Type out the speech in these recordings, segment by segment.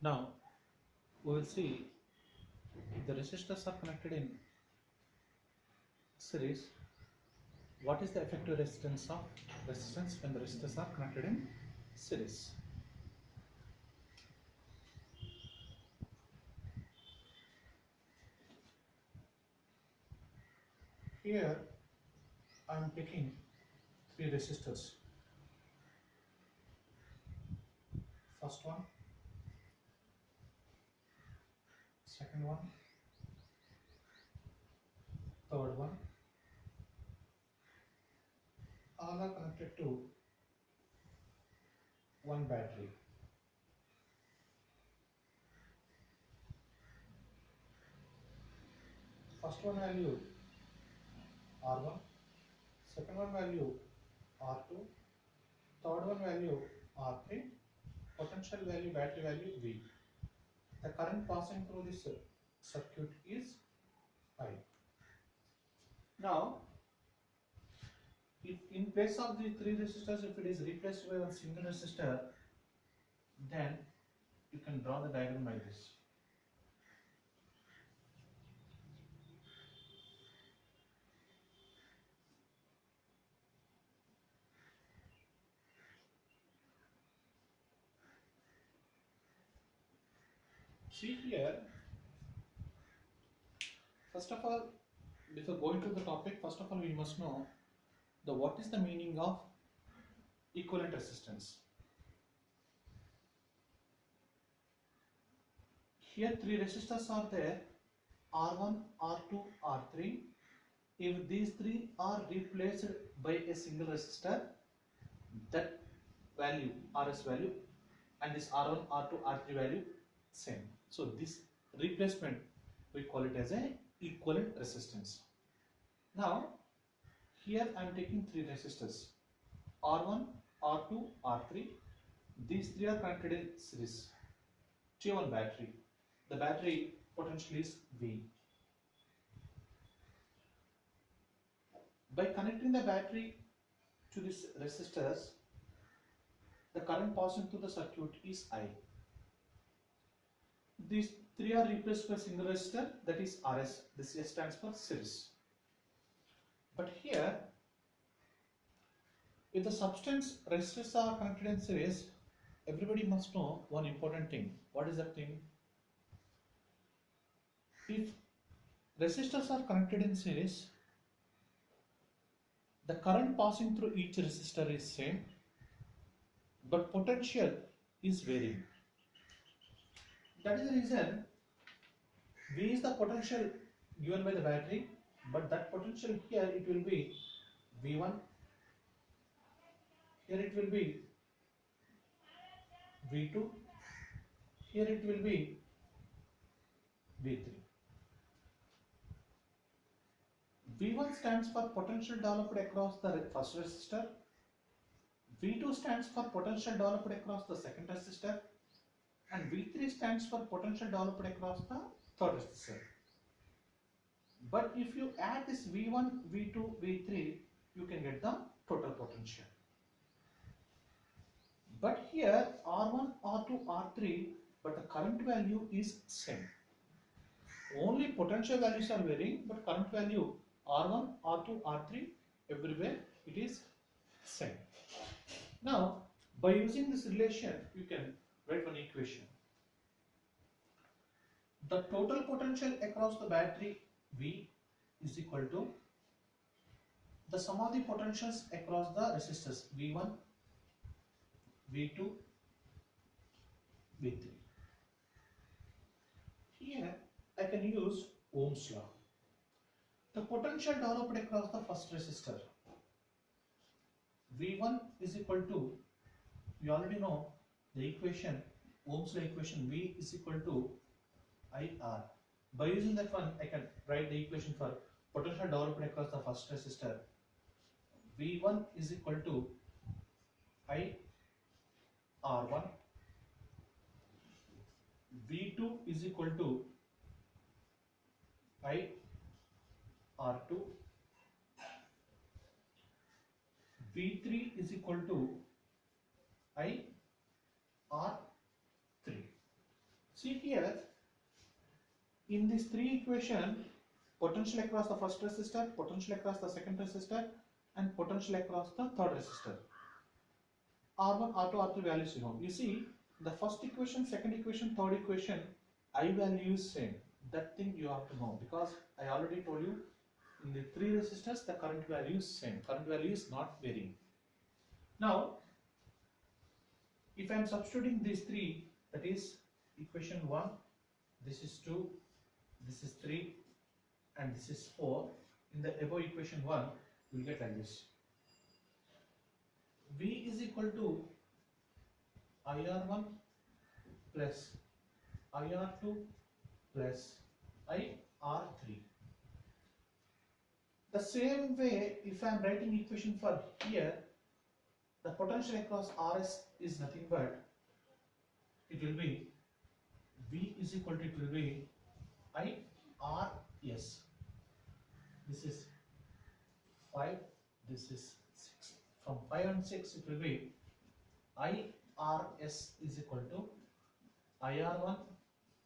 Now we will see the resistors are connected in series. What is the effective resistance when the resistors are connected in series? Here I am taking three resistors. First one, second one, third one. All are connected to one battery. First one value R1, second one value R2, third one value R3, potential value, battery value V. The current passing through this circuit is I. Now, if in place of the three resistors, if it is replaced by one single resistor, then you can draw the diagram like this. See here, first of all, before going to the topic, first of all we must know what is the meaning of equivalent resistance. Here three resistors are there, R1, R2, R3. If these three are replaced by a single resistor, that value, RS value, and this R1, R2, R3 value same. So this replacement we call it as a equivalent resistance. Now here I am taking three resistors, R1, R2, R3. These three are connected in series to one battery. The battery potential is V. By connecting the battery to these resistors, the current passing through the circuit is I. These three are replaced by single resistor, that is RS. This S stands for series. But here, if the substance resistors are connected in series, everybody must know one important thing. What is that thing? If resistors are connected in series, the current passing through each resistor is same, but potential is varying. That is the reason V is the potential given by the battery, but that potential here it will be V1, here it will be V2, here it will be V3. V1 stands for potential developed across the first resistor, V2 stands for potential developed across the second resistor, and V3 stands for potential developed across the third resistor. But if you add this V1, V2, V3, you can get the total potential. But here R1, R2, R3, but the current value is same. Only potential values are varying, but current value R1, R2, R3, everywhere it is same. Now, by using this relation, you can write one equation. The total potential across the battery V is equal to the sum of the potentials across the resistors V1, V2, V3. Here I can use Ohm's law. The potential developed across the first resistor V1 is equal to, we already know the equation, Ohm's law equation, V is equal to IR. By using that one, I can write the equation for potential developed across the first resistor. V1 is equal to IR1. V2 is equal to IR2. V3 is equal to IR3. See here, in this three equation, potential across the first resistor, potential across the second resistor, and potential across the third resistor. R1, R2, R3 values you know. You see, the first equation, second equation, third equation, I value is same. That thing you have to know, because I already told you in the three resistors the current value is same. Current value is not varying. Now, if I am substituting these three, that is equation 1, this is 2, this is 3, and this is 4. In the above equation 1, you will get like this. V is equal to IR1 plus IR2 plus IR3. The same way, if I am writing equation for here, the potential across RS is nothing but, it will be V is equal to, it will be IRS. This is 5, this is 6. From 5 and 6, it will be IRS is equal to IR1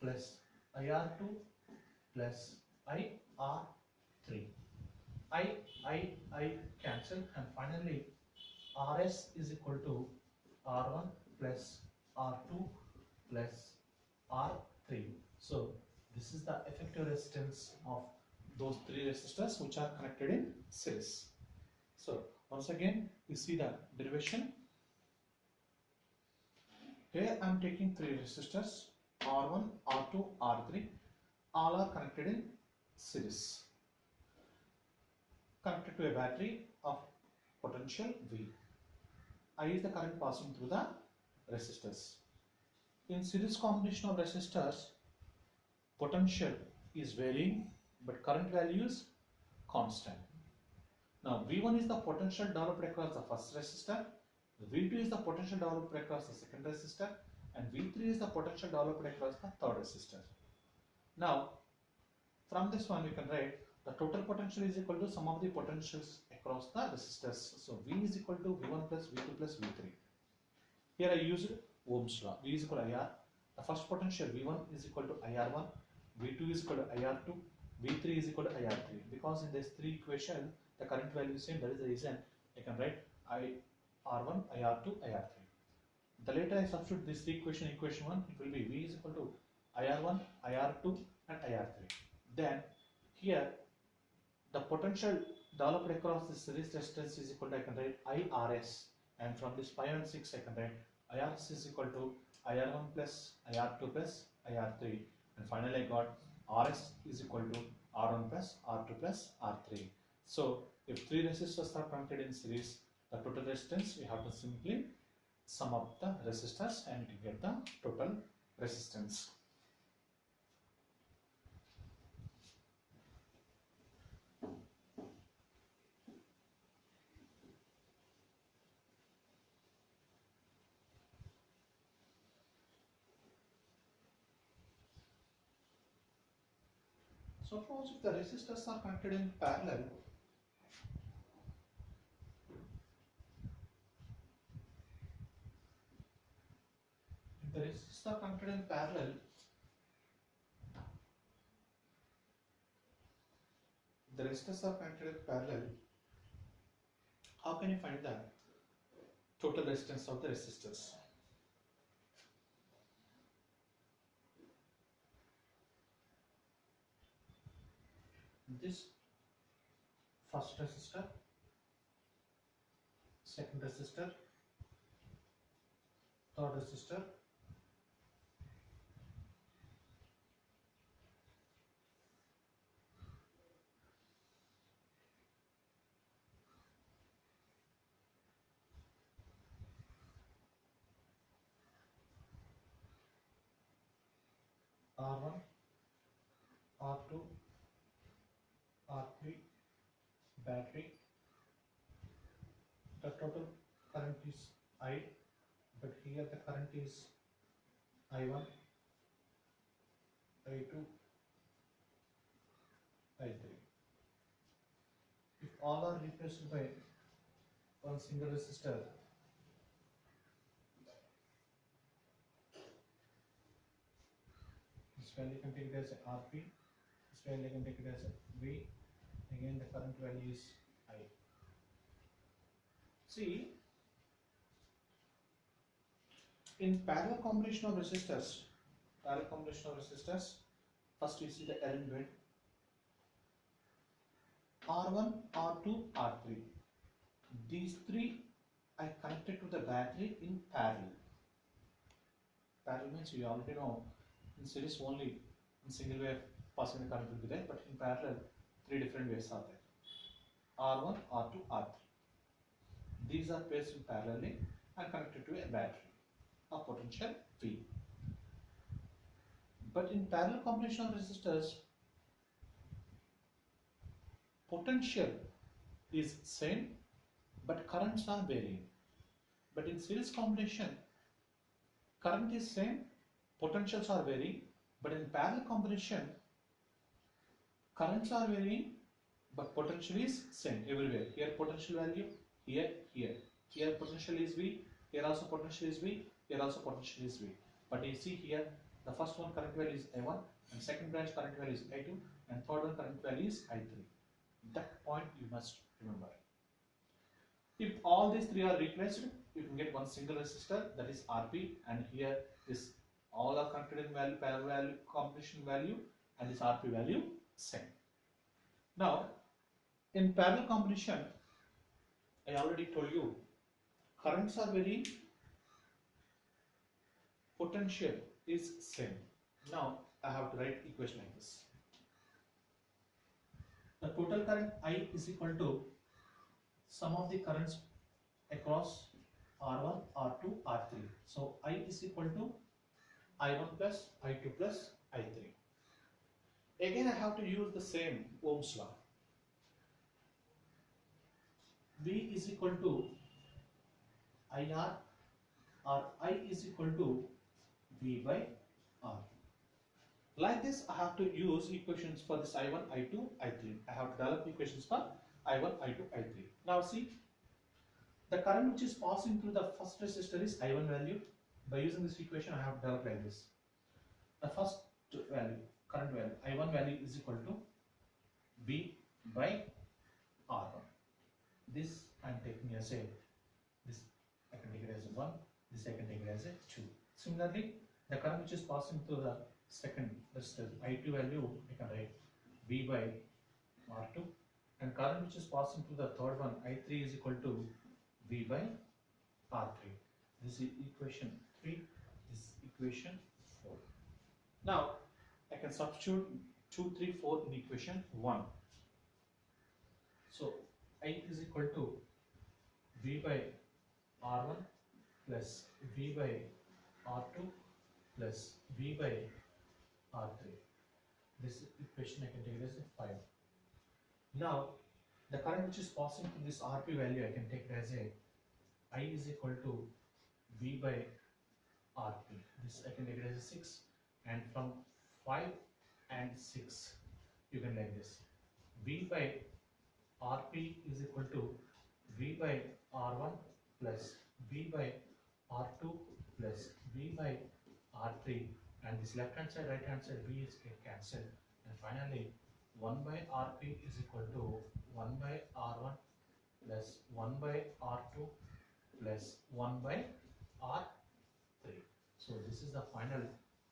plus IR2 plus IR3. I cancel, and finally RS is equal to R1 plus R2 plus R3. So this is the effective resistance of those three resistors which are connected in series. So once again, you see the derivation. Here I am taking three resistors, R1, R2, R3, all are connected in series, connected to a battery of potential V. I is the current passing through the resistors. In series combination of resistors, potential is varying but current value is constant. Now V1 is the potential developed across the first resistor, V2 is the potential developed across the second resistor, and V3 is the potential developed across the third resistor. Now from this one we can write the total potential is equal to sum of the potentials across the resistors. So V is equal to V1 plus V2 plus V3. Here I used Ohm's law. V is equal to IR. The first potential V1 is equal to IR1, V2 is equal to IR2, V3 is equal to IR3. Because in this three equation the current value is same, that is the reason I can write IR1, IR2, IR3. The later I substitute this equation, equation 1, it will be V is equal to IR1, IR2 and IR3. Then here the potential developed across this series resistance is equal to, I can write IRS, and from this 5 and 6 I can write IRS is equal to IR1 plus IR2 plus IR3, and finally I got RS is equal to R1 plus R2 plus R3. So if three resistors are connected in series, the total resistance we have to simply sum up the resistors and you get the total resistance. Suppose if the resistors are connected in parallel, the resistors are connected in parallel, how can you find the total resistance of the resistors? This first resistor, second resistor, third resistor, R1, R2, R3, battery. The total current is I, but here the current is I1, I2, I3. If all are replaced by one single resistor, This value you can take it as RP, this value you can take it as V, again the current value is I. See, in parallel combination of resistors, first you see the arrangement R1, R2, R3. These three I connected to the battery in parallel. Parallel means you already know in series only in single wave passing the current will be there, but in parallel three different waves are there. R1, R2, R3. These are placed in parallelly and connected to a battery of potential V. But in parallel combination of resistors, potential is same but currents are varying. But in series combination, current is same, potentials are varying, but in parallel combination, currents are varying but potential is same everywhere. Here potential value, here potential is V, here also potential is V, here also potential is V. But you see here, the first one current value is I1, and second branch current value is I2, and third one current value is I3. That point you must remember. If all these three are replaced, you can get one single resistor, that is Rp, and here this all are connected in value, parallel value, combination value, and this Rp value same. Now, in parallel combination, I already told you, currents are varying, potential is same. Now, I have to write equation like this. The total current I is equal to sum of the currents across R1, R2, R3. So I is equal to I1 plus I2 plus I3. Again, I have to use the same Ohm's law. V is equal to IR, or I is equal to V by R. Like this, I have to use equations for this I1, I2, I3. I have to develop equations for I1, I2, I3. Now see, the current which is passing through the first resistor is I1 value. By using this equation, I have developed like this. The first value, current value, I1 value is equal to V by R1. This I am taking as a, this I can take it as a 1, this I can take it as a 2. Similarly, the current which is passing through the second resistor, I2 value, I can write V by R2, and current which is passing through the third one, I3 is equal to V by R3. This is equation 3, this is equation 4. Now, I can substitute 2, 3, 4 in equation 1. So, I is equal to V by R1 plus V by R2 plus V by R3. This equation I can take it as a 5. Now, the current which is passing through this Rp value, I can take it as a I is equal to V by Rp. This I can take it as a 6, and from 5 and 6, you can like this. V by Rp is equal to V by R1 plus V by R2 plus V by R3, and this left hand side, right hand side, V is cancelled, and finally 1 by Rp is equal to 1 by R1 plus 1 by R2 plus 1 by R3. So this is the final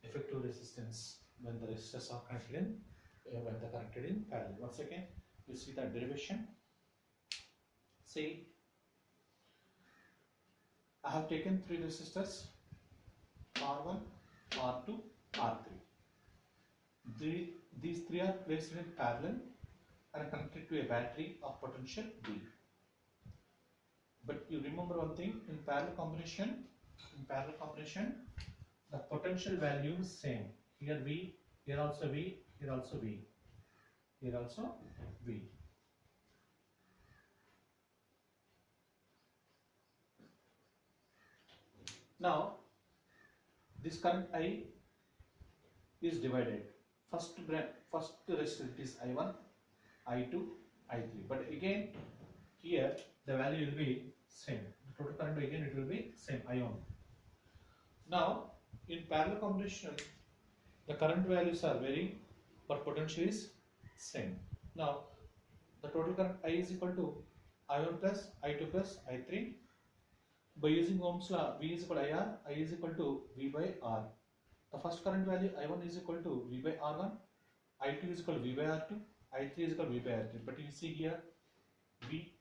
effective resistance when the resistors are connected in, when they are connected in parallel. Once again, you see the derivation. See, I have taken three resistors, R1, R2, R3. These three are placed in parallel and connected to a battery of potential V. But you remember one thing, in parallel combination, the potential value is same. Here V, here also V, here also V, here also V. Now, this current I is divided. First resistor is I1, I2, I3. But again, here the value will be same. The total current again it will be same, I1. Now, in parallel combination, The current values are varying, but potential is same. Now, the total current I is equal to I1 plus I2 plus I3. By using Ohm's law, V is equal to IR, I is equal to V by R. The first current value I1 is equal to V by R1, I2 is equal to V by R2, I3 is equal to V by R3. But you see here, V,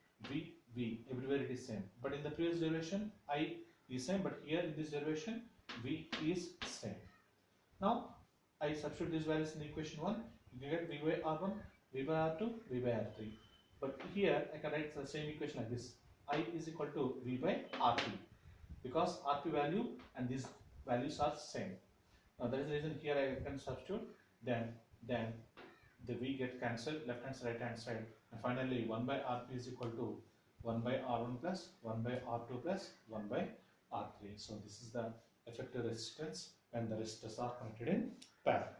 everywhere it is same. But in the previous derivation, I is same, but here in this derivation, V is same. Now, I substitute these values in the equation 1, you get V by R1, V by R2, V by R3. But here, I can write the same equation like this. I is equal to V by RP, because RP value and these values are same. Now, that is the reason here I can substitute, then the V get cancelled, left hand side, right hand side, and finally 1 by Rp is equal to 1 by R1 plus 1 by R2 plus 1 by R3. So this is the effective resistance when the resistors are connected in parallel.